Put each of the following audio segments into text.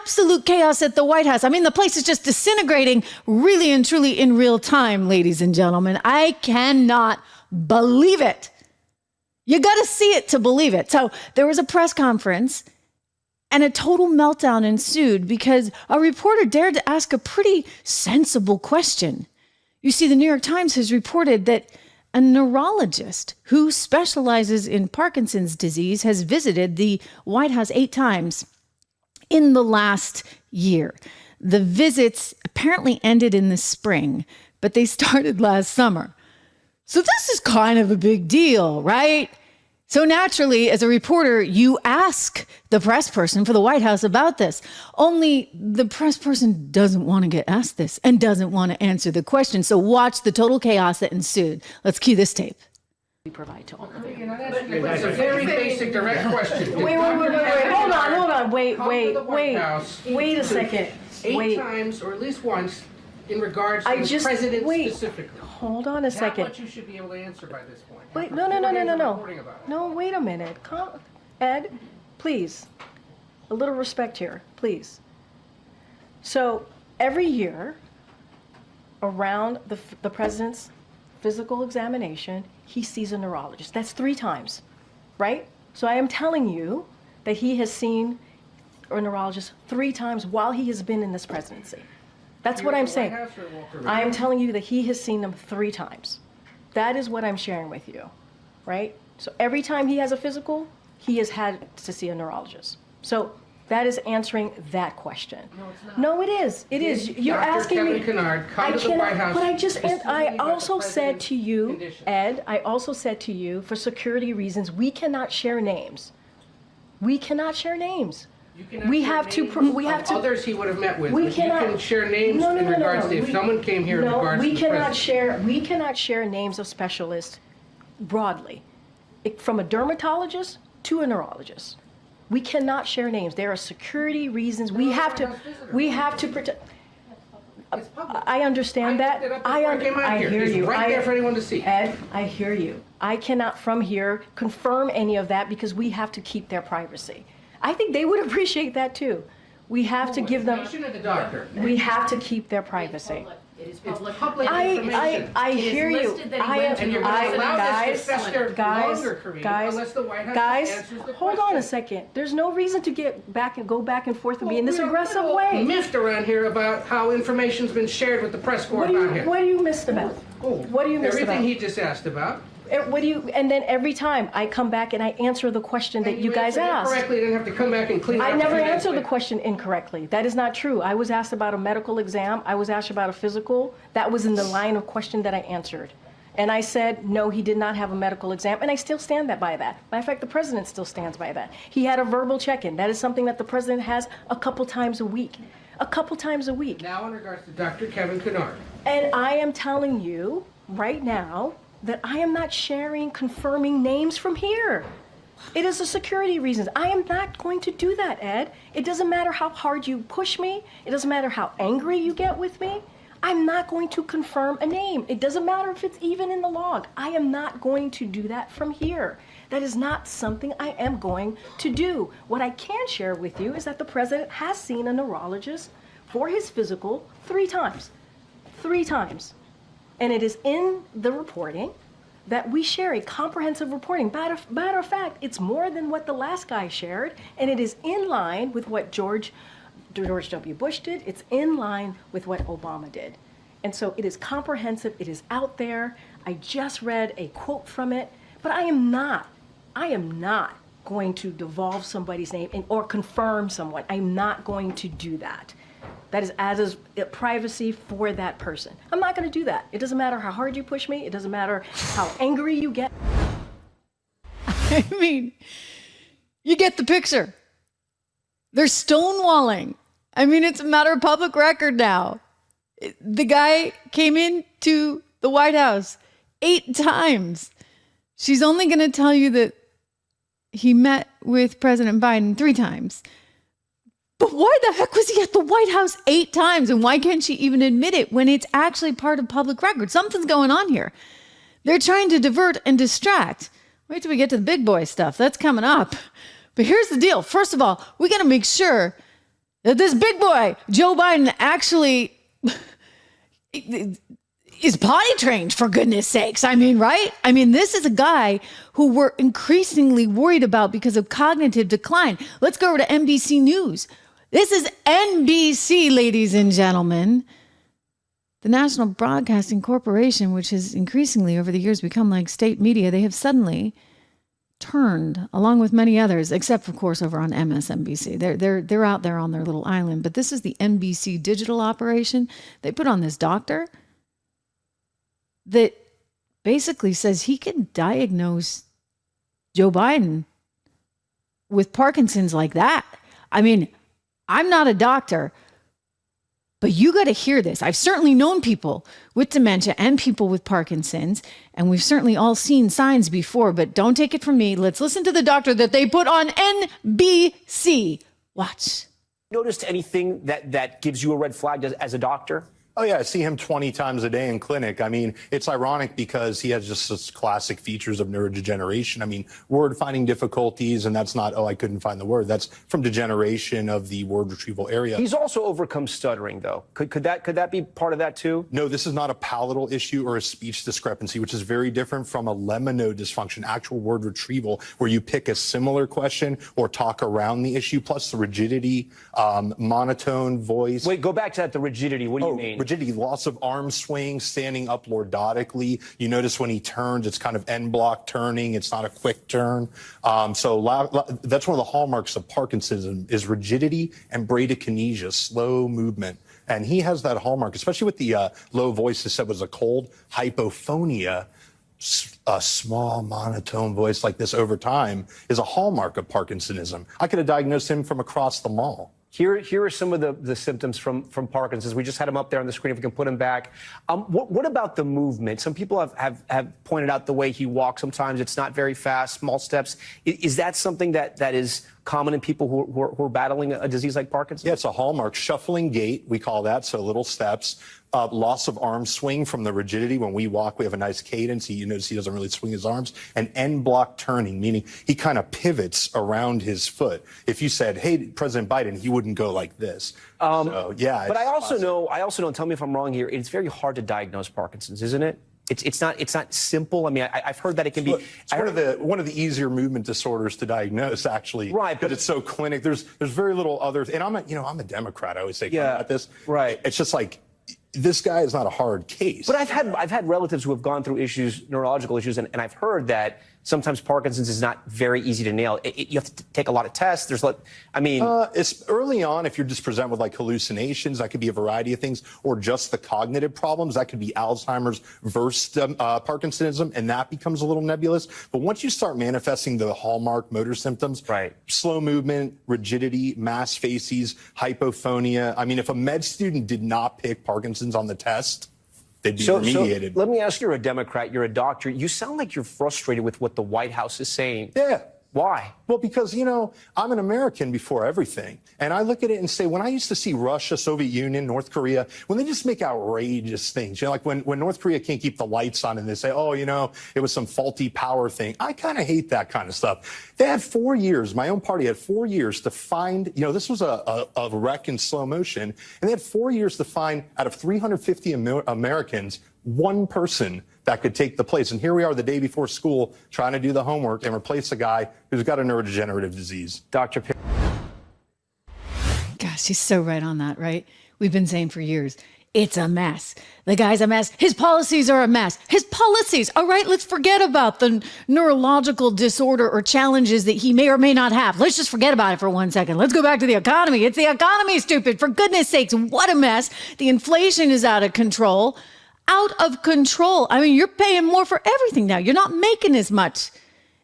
absolute chaos at the White House. I mean, the place is just disintegrating really and truly in real time, ladies and gentlemen. I cannot believe it. You got to see it to believe it. So there was a press conference and a total meltdown ensued because a reporter dared to ask a pretty sensible question. You see, the New York Times has reported that a neurologist who specializes in Parkinson's disease has visited the White House 8 times in the last year. The visits apparently ended in the spring, but they started last summer. So this is kind of a big deal, right? So naturally, as a reporter, you ask the press person for the White House about this. Only the press person doesn't want to get asked this and doesn't want to answer the question. So watch the total chaos that ensued. Let's cue this tape. We provide to all of you. It's a very basic, direct question. Wait. Hold on. Wait a second. Eight times, or at least once, in regards to the president specifically. Hold on a second. That's what you should be able to answer by this point. Wait, no. No, wait a minute. Ed, please. A little respect here, please. So every year, around the president's physical examination, he sees a neurologist. That's 3 times, right? So I am telling you that he has seen a neurologist 3 times while he has been in this presidency. That's what I'm saying. I am telling you that he has seen them 3 times. That is what I'm sharing with you, right? So every time he has a physical, he has had to see a neurologist. So that is answering that question. No, it's not. No, it is. It is. You're asking me. I also said to you, Ed, I also said to you, for security reasons, we cannot share names. We cannot share names. We have to. Others he would have met with. You can share names in regards to if someone came here in regards to the president. We cannot share names of specialists broadly, from a dermatologist to a neurologist. We cannot share names. There are security reasons. We have to protect. I understand that. I hear you. Right there for anyone to see. Ed, I hear you. I cannot from here confirm any of that because we have to keep their privacy. I think they would appreciate that too. We have to give them. The doctor. We have to to keep their privacy. It is public information. I hear you. Guys, hold on a second. There's no reason to go back and forth with me in this aggressive way. Miffed around here about how information's been shared with the press corps around here. What are you missed about? What are you missed about? Everything he just asked about. And then every time I come back and I answer the question that you guys asked. Correctly, you didn't have to come back and clean it up. I never answered the question incorrectly. That is not true. I was asked about a medical exam. I was asked about a physical. That was in the line of question that I answered. And I said, no, he did not have a medical exam. And I still stand by that. Matter of fact, the president still stands by that. He had a verbal check-in. That is something that the president has a couple times a week. A couple times a week. Now in regards to Dr. Kevin Kennard. And I am telling you right now that I am not confirming names from here. It is a security reasons. I am not going to do that, Ed. It doesn't matter how hard you push me. It doesn't matter how angry you get with me. I'm not going to confirm a name. It doesn't matter if it's even in the log. I am not going to do that from here. That is not something I am going to do. What I can share with you is that the president has seen a neurologist for his physical 3 times. 3 times. And it is in the reporting that we share a comprehensive reporting. Matter of fact, it's more than what the last guy shared, and it is in line with what George W. Bush did. It's in line with what Obama did. And so it is comprehensive. It is out there. I just read a quote from it, but I am not going to devolve somebody's name or confirm someone. I'm not going to do that. That is as privacy for that person. I'm not going to do that. It doesn't matter how hard you push me. It doesn't matter how angry you get. I mean, you get the picture. They're stonewalling. I mean, it's a matter of public record now. The guy came into the White House 8 times. She's only going to tell you that he met with President Biden 3 times. But why the heck was he at the White House 8 times? And why can't she even admit it when it's actually part of public record? Something's going on here. They're trying to divert and distract. Wait till we get to the big boy stuff. That's coming up. But here's the deal. First of all, we got to make sure that this big boy, Joe Biden, actually is potty trained, for goodness sakes. I mean, right? I mean, this is a guy who we're increasingly worried about because of cognitive decline. Let's go over to NBC News. This is NBC, ladies and gentlemen. The National Broadcasting Corporation, which has increasingly over the years become like state media, they have suddenly turned, along with many others, except of course over on MSNBC. They're out there on their little island. But this is the NBC digital operation. They put on this doctor that basically says he can diagnose Joe Biden with Parkinson's like that. I mean, I'm not a doctor, but you got to hear this. I've certainly known people with dementia and people with Parkinson's, and we've certainly all seen signs before, but don't take it from me. Let's listen to the doctor that they put on NBC. Watch. Noticed anything that gives you a red flag as a doctor? Oh, yeah, I see him 20 times a day in clinic. I mean, it's ironic because he has just such classic features of neurodegeneration. I mean, word finding difficulties, and that's not, oh, I couldn't find the word. That's from degeneration of the word retrieval area. He's also overcome stuttering, though. Could that be part of that, too? No, this is not a palatal issue or a speech discrepancy, which is very different from a lemino dysfunction, actual word retrieval, where you pick a similar question or talk around the issue, plus the rigidity, monotone voice. Wait, go back to that, the rigidity. What do you mean? Rigidity, loss of arm swing, standing up lordically. You notice when he turns, it's kind of end block turning. It's not a quick turn. So that's one of the hallmarks of Parkinsonism is rigidity and bradykinesia, slow movement. And he has that hallmark, especially with the low voice that said was a cold, hypophonia. A small monotone voice like this over time is a hallmark of Parkinsonism. I could have diagnosed him from across the mall. Here are some of the symptoms from Parkinson's. We just had him up there on the screen. If we can put him back. What about the movement? Some people have pointed out the way he walks. Sometimes it's not very fast, small steps. Is that something that is common in people who are battling a disease like Parkinson's? Yeah, it's a hallmark. Shuffling gait, we call that, so little steps. Loss of arm swing from the rigidity. When we walk, we have a nice cadence. You notice he doesn't really swing his arms. And end block turning, meaning he kind of pivots around his foot. If you said, hey, President Biden, he wouldn't go like this. So, yeah. But I also know, and tell me if I'm wrong here, it's very hard to diagnose Parkinson's, isn't it? It's not simple. I mean, I've heard that it can be. It's one of the easier movement disorders to diagnose, actually. Right, but it's so clinic. There's very little others. And I'm a Democrat. I always say about this. Right. It's just like, this guy is not a hard case. But I've had relatives who have gone through neurological issues, and I've heard that sometimes Parkinson's is not very easy to nail. You have to take a lot of tests. It's early on. If you're just presented with like hallucinations, that could be a variety of things, or just the cognitive problems. That could be Alzheimer's versus Parkinsonism, and that becomes a little nebulous. But once you start manifesting the hallmark motor symptoms, right, slow movement, rigidity, mass facies, hypophonia. I mean, if a med student did not pick Parkinson's on the test, they'd be remediated. So let me ask you, you're a Democrat, you're a doctor. You sound like you're frustrated with what the White House is saying. Yeah. Why? Well, because, I'm an American before everything. And I look at it and say, when I used to see Russia, Soviet Union, North Korea, when they just make outrageous things, like when North Korea can't keep the lights on and they say, oh, it was some faulty power thing. I kind of hate that kind of stuff. They had 4 years. My own party had 4 years to find, this was a wreck in slow motion. And they had 4 years to find out of 350 Americans, one person that could take the place. And here we are the day before school trying to do the homework and replace a guy who's got a neurodegenerative disease. Dr. Gosh, he's so right on that, right? We've been saying for years, it's a mess. The guy's a mess. His policies are a mess. His policies. All right, let's forget about the neurological disorder or challenges that he may or may not have. Let's just forget about it for 1 second. Let's go back to the economy. It's the economy, stupid. For goodness sakes, what a mess. The inflation is out of control. Out of control. I mean, you're paying more for everything now. You're not making as much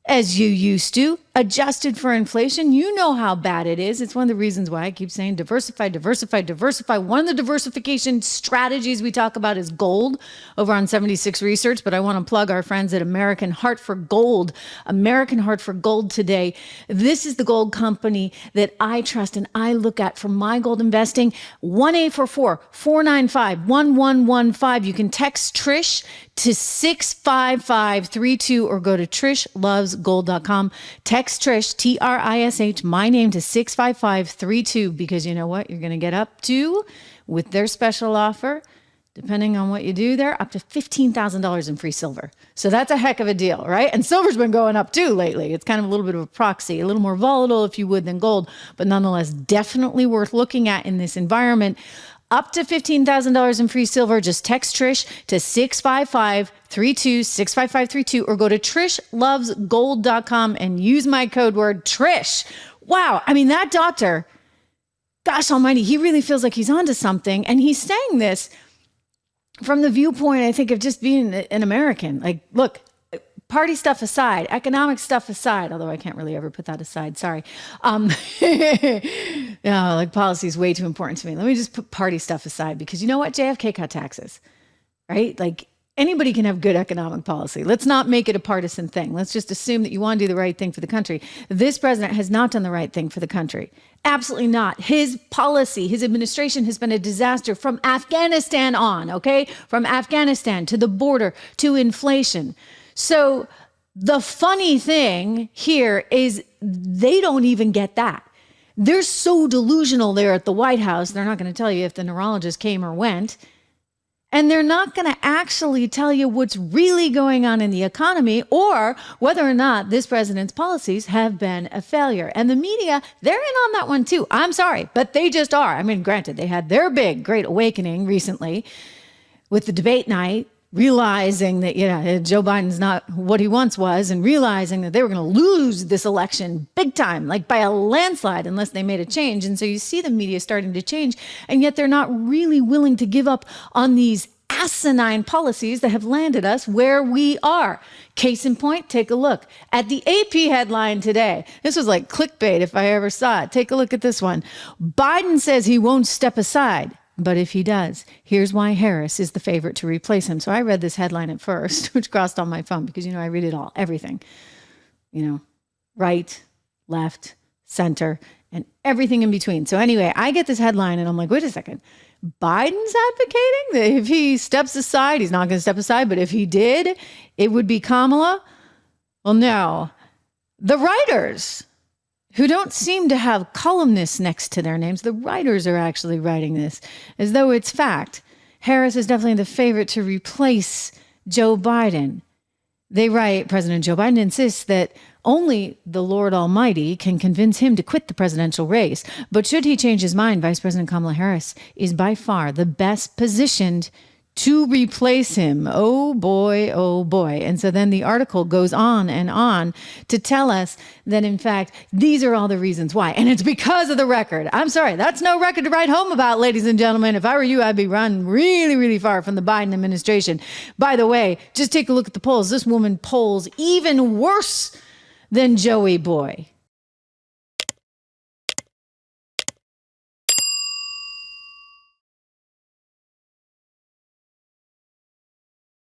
as you used to. Adjusted for inflation, you know how bad it is. It's one of the reasons why I keep saying diversify, diversify, diversify. One of the diversification strategies we talk about is gold over on 76 Research, but I want to plug our friends at American Heart for Gold. American Heart for Gold today. This is the gold company that I trust and I look at for my gold investing. 1-844-495-1115. You can text Trish to 65532 or go to trishlovesgold.com. Text Text Trish, Trish, my name to 65532, because you know what? You're going to get up to, with their special offer, depending on what you do there, up to $15,000 in free silver. So that's a heck of a deal, right? And silver's been going up too lately. It's kind of a little bit of a proxy, a little more volatile, if you would, than gold, but nonetheless, definitely worth looking at in this environment. Up to $15,000 in free silver. Just text Trish to 65532, or go to trishlovesgold.com and use my code word Trish. Wow. I mean, that doctor, gosh almighty, he really feels like he's onto something. And he's saying this from the viewpoint, I think, of just being an American. Like, look, party stuff aside, economic stuff aside, although I can't really ever put that aside. Sorry. Like, policy is way too important to me. Let me just put party stuff aside, because you know what? JFK cut taxes, right? Like, anybody can have good economic policy. Let's not make it a partisan thing. Let's just assume that you want to do the right thing for the country. This president has not done the right thing for the country. Absolutely not. His policy, his administration has been a disaster from Afghanistan on, okay? From Afghanistan to the border to inflation. So the funny thing here is they don't even get that. They're so delusional there at the White House. They're not going to tell you if the neurologist came or went. And they're not going to actually tell you what's really going on in the economy, or whether or not this president's policies have been a failure. And the media, they're in on that one too. I'm sorry, but they just are. I mean, granted, they had their big, great awakening recently with the debate night, realizing that, Joe Biden's not what he once was, and realizing that they were going to lose this election big time, like by a landslide, unless they made a change. And so you see the media starting to change, and yet they're not really willing to give up on these asinine policies that have landed us where we are. Case in point, take a look at the AP headline today. This was like clickbait if I ever saw it. Take a look at this one. Biden says he won't step aside, but if he does, here's why Harris is the favorite to replace him. So I read this headline at first, which crossed on my phone, because, I read it all, everything, right, left, center, and everything in between. So anyway, I get this headline and I'm like, wait a second. Biden's advocating that if he steps aside, he's not going to step aside, but if he did, it would be Kamala? Well, no. The writers, who don't seem to have columnists next to their names, the writers are actually writing this as though it's fact. Harris is definitely the favorite to replace Joe Biden. They write, President Joe Biden insists that only the Lord Almighty can convince him to quit the presidential race. But should he change his mind, Vice President Kamala Harris is by far the best positioned to replace him. Oh boy, oh boy. And so then the article goes on and on to tell us that, in fact, these are all the reasons why. And it's because of the record. I'm sorry, that's no record to write home about, ladies and gentlemen. If I were you, I'd be run really, really far from the Biden administration. By the way, just take a look at the polls. This woman polls even worse than Joey Boy.